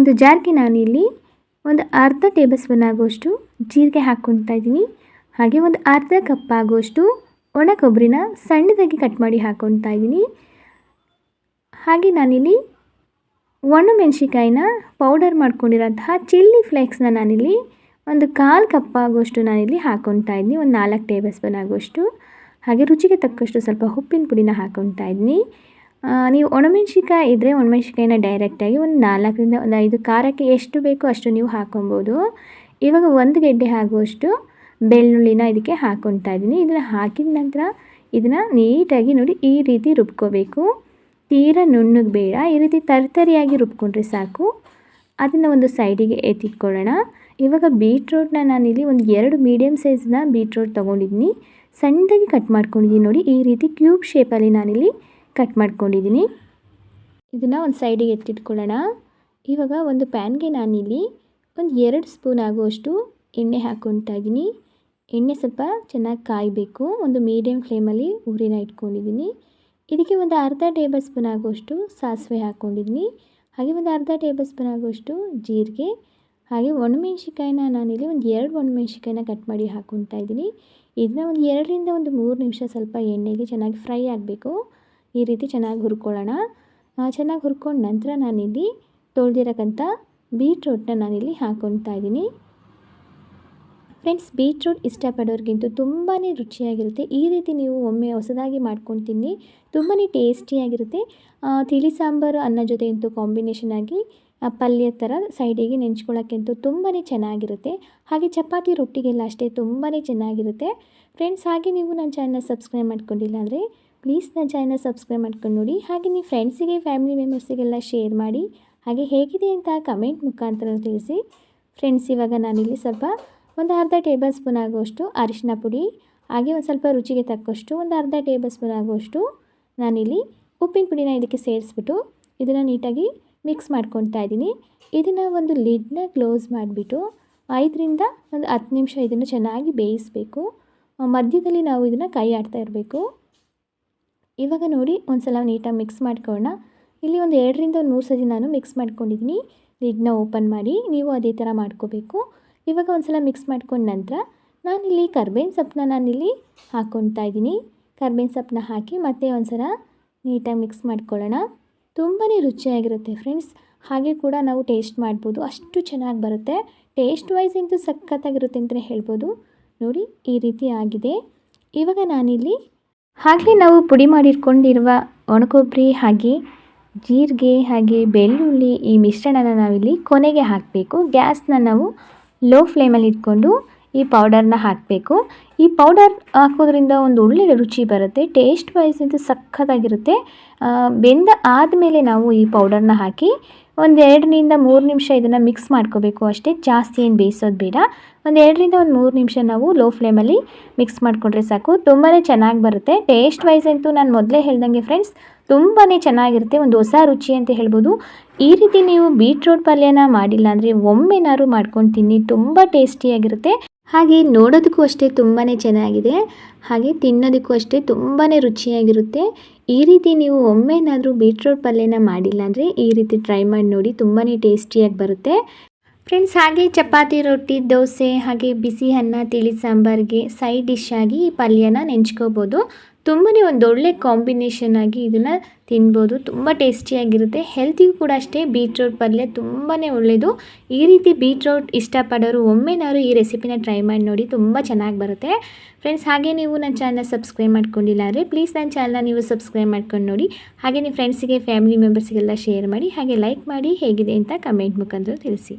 ಒಂದು ಜಾರ್ಗೆ ನಾನಿಲ್ಲಿ ಒಂದು ಅರ್ಧ ಟೇಬಲ್ ಸ್ಪೂನ್ ಆಗುವಷ್ಟು ಜೀರಿಗೆ ಹಾಕ್ಕೊಳ್ತಾ ಇದ್ದೀನಿ. ಹಾಗೆ ಒಂದು ಅರ್ಧ ಕಪ್ ಆಗುವಷ್ಟು ಒಣ ಕೊಬ್ಬರಿನ ಸಣ್ಣದಾಗಿ ಕಟ್ ಮಾಡಿ ಹಾಕ್ಕೊಳ್ತಾ ಇದ್ದೀನಿ. ಹಾಗೆ ನಾನಿಲ್ಲಿ ಒಣಮೆಣಸಿಕಾಯಿನ ಪೌಡರ್ ಮಾಡ್ಕೊಂಡಿರೋಂತಹ ಚಿಲ್ಲಿ ಫ್ಲೇಕ್ಸ್ನ ನಾನಿಲ್ಲಿ ಒಂದು 1/4 ಕಪ್ ಆಗುವಷ್ಟು ನಾನಿಲ್ಲಿ ಹಾಕ್ಕೊಳ್ತಾ ಇದ್ದೀನಿ. ಒಂದು 4 ಟೇಬಲ್ ಸ್ಪೂನ್ ಆಗುವಷ್ಟು. ಹಾಗೆ ರುಚಿಗೆ ತಕ್ಕಷ್ಟು ಸ್ವಲ್ಪ ಉಪ್ಪಿನ ಪುಡಿನ ಹಾಕ್ಕೊಳ್ತಾ ಇದ್ದೀನಿ. ನೀವು ಒಣಮೆಣಸಿಕಾಯಿ ಇದ್ದರೆ ಒಣಮೆಣಸಿಕಾಯಿನ ಡೈರೆಕ್ಟಾಗಿ ಒಂದು 4ರಿಂದ ಒಂದು 5 ಖಾರಕ್ಕೆ ಎಷ್ಟು ಬೇಕೋ ಅಷ್ಟು ನೀವು ಹಾಕ್ಕೊಬೋದು. ಇವಾಗ 1 ಗೆಡ್ಡೆ ಆಗುವಷ್ಟು ಬೆಳ್ಳುಳ್ಳಿನ ಇದಕ್ಕೆ ಹಾಕ್ಕೊಳ್ತಾ ಇದ್ದೀನಿ. ಇದನ್ನು ಹಾಕಿದ ನಂತರ ಇದನ್ನು ನೀಟಾಗಿ ನೋಡಿ ಈ ರೀತಿ ರುಬ್ಕೋಬೇಕು. ತೀರಾ ನುಣ್ಣಗೆ ಬೇಡ, ಈ ರೀತಿ ತರಿಯಾಗಿ ರುಬ್ಕೊಂಡ್ರೆ ಸಾಕು. ಅದನ್ನು ಒಂದು ಸೈಡಿಗೆ ಎತ್ತಿಟ್ಕೊಳ್ಳೋಣ. ಇವಾಗ ಬೀಟ್ರೋಟ್ನ ನಾನಿಲ್ಲಿ ಒಂದು 2 ಮೀಡಿಯಮ್ ಸೈಜ್ನ ಬೀಟ್ರೋಟ್ ತೊಗೊಂಡಿದ್ದೀನಿ. ಸಣ್ಣದಾಗಿ ಕಟ್ ಮಾಡ್ಕೊಂಡಿದ್ದೀನಿ ನೋಡಿ, ಈ ರೀತಿ ಕ್ಯೂಬ್ ಶೇಪಲ್ಲಿ ನಾನಿಲ್ಲಿ ಕಟ್ ಮಾಡ್ಕೊಂಡಿದ್ದೀನಿ. ಇದನ್ನು ಒಂದು ಸೈಡಿಗೆ ಎತ್ತಿಟ್ಕೊಳ್ಳೋಣ. ಇವಾಗ ಒಂದು ಪ್ಯಾನ್ಗೆ ನಾನಿಲ್ಲಿ ಒಂದು 2 ಸ್ಪೂನ್ ಆಗುವಷ್ಟು ಎಣ್ಣೆ ಹಾಕ್ಕೊಳ್ತಾ ಇದ್ದೀನಿ. ಎಣ್ಣೆ ಸ್ವಲ್ಪ ಚೆನ್ನಾಗಿ ಕಾಯಬೇಕು. ಒಂದು ಮೀಡಿಯಮ್ ಫ್ಲೇಮಲ್ಲಿ ಉರಿನ ಇಟ್ಕೊಂಡಿದ್ದೀನಿ. ಇದಕ್ಕೆ ಒಂದು ಅರ್ಧ ಟೇಬಲ್ ಸ್ಪೂನ್ ಆಗುವಷ್ಟು ಸಾಸಿವೆ ಹಾಕ್ಕೊಂಡಿದ್ದೀನಿ. ಹಾಗೆ ಒಂದು ಅರ್ಧ ಟೇಬಲ್ ಸ್ಪೂನ್ ಆಗುವಷ್ಟು ಜೀರಿಗೆ, ಹಾಗೆ ಒಣಮೆಣಸಿಕಾಯಿನ ನಾನಿಲ್ಲಿ ಒಂದು 2 ಒಣಮೆಣಸಿಕಾಯಿನ ಕಟ್ ಮಾಡಿ ಹಾಕ್ಕೊಳ್ತಾ ಇದ್ದೀನಿ. ಇದನ್ನ ಒಂದು 2ರಿಂದ 3 ನಿಮಿಷ ಸ್ವಲ್ಪ ಎಣ್ಣೆಗೆ ಚೆನ್ನಾಗಿ ಫ್ರೈ ಆಗಬೇಕು. ಈ ರೀತಿ ಚೆನ್ನಾಗಿ ಹುರ್ಕೊಳ್ಳೋಣ. ಚೆನ್ನಾಗಿ ಹುರ್ಕೊಂಡ ನಂತರ ನಾನಿಲ್ಲಿ ತೊಳೆದಿರೋಕ್ಕಂಥ ಬೀಟ್ರೋಟ್ನ ನಾನಿಲ್ಲಿ ಹಾಕ್ಕೊಳ್ತಾ ಇದ್ದೀನಿ. ಫ್ರೆಂಡ್ಸ್, ಬೀಟ್ರೂಟ್ ಇಷ್ಟಪಡೋರಿಗಂತೂ ತುಂಬಾ ರುಚಿಯಾಗಿರುತ್ತೆ. ಈ ರೀತಿ ನೀವು ಒಮ್ಮೆ ಹೊಸದಾಗಿ ಮಾಡ್ಕೊಂಡು ತಿನ್ನಿ, ತುಂಬಾ ಟೇಸ್ಟಿಯಾಗಿರುತ್ತೆ. ತಿಳಿ ಸಾಂಬಾರು ಅನ್ನ ಜೊತೆ ಅಂತೂ ಕಾಂಬಿನೇಷನ್ ಆಗಿ ಪಲ್ಯ ಥರ ಸೈಡಿಗೆ ನೆಂಚ್ಕೊಳ್ಳೋಕ್ಕಂತೂ ತುಂಬಾ ಚೆನ್ನಾಗಿರುತ್ತೆ. ಹಾಗೆ ಚಪಾತಿ ರೊಟ್ಟಿಗೆಲ್ಲ ಅಷ್ಟೇ ತುಂಬಾ ಚೆನ್ನಾಗಿರುತ್ತೆ. ಫ್ರೆಂಡ್ಸ್, ಹಾಗೆ ನೀವು ನನ್ನ ಚಾನಲ್ನ ಸಬ್ಸ್ಕ್ರೈಬ್ ಮಾಡ್ಕೊಂಡಿಲ್ಲ ಅಂದರೆ ಪ್ಲೀಸ್ ನನ್ನ ಚಾನಲ್ನ ಸಬ್ಸ್ಕ್ರೈಬ್ ಮಾಡ್ಕೊಂಡು ನೋಡಿ. ಹಾಗೆ ನೀವು ಫ್ರೆಂಡ್ಸಿಗೆ ಫ್ಯಾಮಿಲಿ ಮೆಂಬರ್ಸಿಗೆಲ್ಲ ಶೇರ್ ಮಾಡಿ. ಹಾಗೆ ಹೇಗಿದೆ ಅಂತ ಕಮೆಂಟ್ ಮುಖಾಂತರ ತಿಳಿಸಿ. ಫ್ರೆಂಡ್ಸ್, ಇವಾಗ ನಾನಿಲ್ಲಿ ಸ್ವಲ್ಪ ಒಂದು ಅರ್ಧ ಟೇಬಲ್ ಸ್ಪೂನ್ ಆಗುವಷ್ಟು ಅರಿಶಿನ ಪುಡಿ, ಹಾಗೆ ಒಂದು ಸ್ವಲ್ಪ ರುಚಿಗೆ ತಕ್ಕಷ್ಟು ಒಂದು ಅರ್ಧ ಟೇಬಲ್ ಸ್ಪೂನ್ ಆಗುವಷ್ಟು ನಾನಿಲ್ಲಿ ಉಪ್ಪಿನ ಪುಡಿನ ಇದಕ್ಕೆ ಸೇರಿಸ್ಬಿಟ್ಟು ಇದನ್ನು ನೀಟಾಗಿ ಮಿಕ್ಸ್ ಮಾಡ್ಕೊಳ್ತಾ ಇದ್ದೀನಿ. ಇದನ್ನು ಒಂದು ಲಿಡ್ನ ಕ್ಲೋಸ್ ಮಾಡಿಬಿಟ್ಟು 5ರಿಂದ ಒಂದು 10 ನಿಮಿಷ ಇದನ್ನು ಚೆನ್ನಾಗಿ ಬೇಯಿಸಬೇಕು. ಮಧ್ಯದಲ್ಲಿ ನಾವು ಇದನ್ನು ಕೈ ಆಡ್ತಾ ಇರಬೇಕು. ಇವಾಗ ನೋಡಿ ಒಂದು ಸಲ ನೀಟಾಗಿ ಮಿಕ್ಸ್ ಮಾಡ್ಕೊಳ್ಳೋಣ. ಇಲ್ಲಿ ಒಂದು 2ರಿಂದ 3 ಸತಿ ನಾನು ಮಿಕ್ಸ್ ಮಾಡ್ಕೊಂಡಿದ್ದೀನಿ. ಲಿಡ್ನ ಓಪನ್ ಮಾಡಿ ನೀವು ಅದೇ ಥರ ಮಾಡ್ಕೋಬೇಕು. ಇವಾಗ ಒಂದು ಸಲ ಮಿಕ್ಸ್ ಮಾಡ್ಕೊಂಡ ನಂತರ ನಾನಿಲ್ಲಿ ಕರ್ಬೇವಿನ ಸೊಪ್ಪನ್ನ ನಾನಿಲ್ಲಿ ಹಾಕ್ಕೊಳ್ತಾ ಇದ್ದೀನಿ. ಕರ್ಬೇವಿನ ಸೊಪ್ಪನ್ನ ಹಾಕಿ ಮತ್ತೆ ಒಂದು ಸಲ ನೀಟಾಗಿ ಮಿಕ್ಸ್ ಮಾಡ್ಕೊಳ್ಳೋಣ. ತುಂಬಾ ರುಚಿಯಾಗಿರುತ್ತೆ ಫ್ರೆಂಡ್ಸ್. ಹಾಗೆ ಕೂಡ ನಾವು ಟೇಸ್ಟ್ ಮಾಡ್ಬೋದು, ಅಷ್ಟು ಚೆನ್ನಾಗಿ ಬರುತ್ತೆ. ಟೇಸ್ಟ್ ವೈಸ್ ಅಂತೂ ಸಖತ್ತಾಗಿರುತ್ತೆ ಅಂತಲೇ ಹೇಳ್ಬೋದು. ನೋಡಿ ಈ ರೀತಿ ಆಗಿದೆ. ಇವಾಗ ನಾನಿಲ್ಲಿ ಹಾಗೆ ನಾವು ಪುಡಿ ಮಾಡಿಟ್ಕೊಂಡಿರುವ ಒಣಕೊಬ್ಬರಿ ಹಾಗೆ ಜೀರಿಗೆ ಹಾಗೆ ಬೆಳ್ಳುಳ್ಳಿ ಈ ಮಿಶ್ರಣನ ನಾವಿಲ್ಲಿ ಕೊನೆಗೆ ಹಾಕಬೇಕು. ಗ್ಯಾಸ್ನ ನಾವು ಲೋ ಫ್ಲೇಮಲ್ಲಿ ಇಟ್ಕೊಂಡು ಈ ಪೌಡರ್ನ ಹಾಕಬೇಕು. ಈ ಪೌಡರ್ ಹಾಕೋದ್ರಿಂದ ಒಂದು ಒಳ್ಳೆಯ ರುಚಿ ಬರುತ್ತೆ. ಟೇಸ್ಟ್ ವೈಸ್ ಅಂತೂ ಸಖತ್ತಾಗಿರುತ್ತೆ. ಬೆಂದ ಆದಮೇಲೆ ನಾವು ಈ ಪೌಡರ್ನ ಹಾಕಿ ಒಂದು 2ರಿಂದ 3 ನಿಮಿಷ ಇದನ್ನು ಮಿಕ್ಸ್ ಮಾಡ್ಕೋಬೇಕು ಅಷ್ಟೇ. ಜಾಸ್ತಿ ಏನು ಬೇಯಿಸೋದು ಬೇಡ. ಒಂದು 2ರಿಂದ 3 ನಿಮಿಷ ನಾವು ಲೋ ಫ್ಲೇಮಲ್ಲಿ ಮಿಕ್ಸ್ ಮಾಡಿಕೊಂಡ್ರೆ ಸಾಕು. ತುಂಬಾ ಚೆನ್ನಾಗಿ ಬರುತ್ತೆ. ಟೇಸ್ಟ್ ವೈಸ್ ಅಂತೂ ನಾನು ಮೊದಲೇ ಹೇಳ್ದಂಗೆ ಫ್ರೆಂಡ್ಸ್ ತುಂಬಾ ಚೆನ್ನಾಗಿರುತ್ತೆ. ಒಂದು ಹೊಸ ರುಚಿ ಅಂತ ಹೇಳ್ಬೋದು. ಈ ರೀತಿ ನೀವು ಬೀಟ್ರೋಟ್ ಪಲ್ಯನ ಮಾಡಿಲ್ಲ ಅಂದರೆ ಒಮ್ಮೆನಾದ್ರು ಮಾಡ್ಕೊಂಡು ತಿನ್ನಿ, ತುಂಬ ಟೇಸ್ಟಿಯಾಗಿರುತ್ತೆ. ಹಾಗೆ ನೋಡೋದಕ್ಕೂ ಅಷ್ಟೇ ತುಂಬಾ ಚೆನ್ನಾಗಿದೆ. ಹಾಗೆ ತಿನ್ನೋದಕ್ಕೂ ಅಷ್ಟೇ ತುಂಬಾ ರುಚಿಯಾಗಿರುತ್ತೆ. ಈ ರೀತಿ ನೀವು ಒಮ್ಮೆನಾದರೂ ಬೀಟ್ರೋಟ್ ಪಲ್ಯನ ಮಾಡಿಲ್ಲ ಅಂದರೆ ಈ ರೀತಿ ಟ್ರೈ ಮಾಡಿ ನೋಡಿ, ತುಂಬಾ ಟೇಸ್ಟಿಯಾಗಿ ಬರುತ್ತೆ ಫ್ರೆಂಡ್ಸ್. ಹಾಗೆ ಚಪಾತಿ, ರೊಟ್ಟಿ, ದೋಸೆ ಹಾಗೆ ಬಿಸಿ ಅನ್ನ, ತಿಳಿ ಸಾಂಬಾರಿಗೆ ಸೈಡ್ ಡಿಶ್ ಆಗಿ ಈ ಪಲ್ಯನ ನೆಂಚ್ಕೋಬೋದು. ತುಂಬಾ ಒಂದೊಳ್ಳೆ ಕಾಂಬಿನೇಷನ್ ಆಗಿ ಇದನ್ನು ತಿನ್ಬೋದು. ತುಂಬ ಟೇಸ್ಟಿಯಾಗಿರುತ್ತೆ. ಹೆಲ್ತಿಗೂ ಕೂಡ ಅಷ್ಟೇ ಬೀಟ್ರೋಟ್ ಪಲ್ಯ ತುಂಬಾ ಒಳ್ಳೆಯದು. ಈ ರೀತಿ ಬೀಟ್ರೋಟ್ ಇಷ್ಟಪಡೋರು ಒಮ್ಮೆನಾದ್ರು ಈ ರೆಸಿಪಿನ ಟ್ರೈ ಮಾಡಿ ನೋಡಿ, ತುಂಬ ಚೆನ್ನಾಗಿ ಬರುತ್ತೆ ಫ್ರೆಂಡ್ಸ್. ಹಾಗೆ ನೀವು ನನ್ನ ಚಾನಲ್ನ ಸಬ್ಸ್ಕ್ರೈಬ್ ಮಾಡ್ಕೊಂಡಿಲ್ಲ ಅಂದರೆ ಪ್ಲೀಸ್ ನನ್ನ ಚಾನಲ್ನ ನೀವು ಸಬ್ಸ್ಕ್ರೈಬ್ ಮಾಡ್ಕೊಂಡು ನೋಡಿ. ಹಾಗೆ ನಿಮ್ಮ ಫ್ರೆಂಡ್ಸಿಗೆ ಫ್ಯಾಮಿಲಿ ಮೆಂಬರ್ಸಿಗೆಲ್ಲ ಶೇರ್ ಮಾಡಿ. ಹಾಗೆ ಲೈಕ್ ಮಾಡಿ ಹೇಗಿದೆ ಅಂತ ಕಮೆಂಟ್ ಮುಖಾಂತರ ತಿಳಿಸಿ.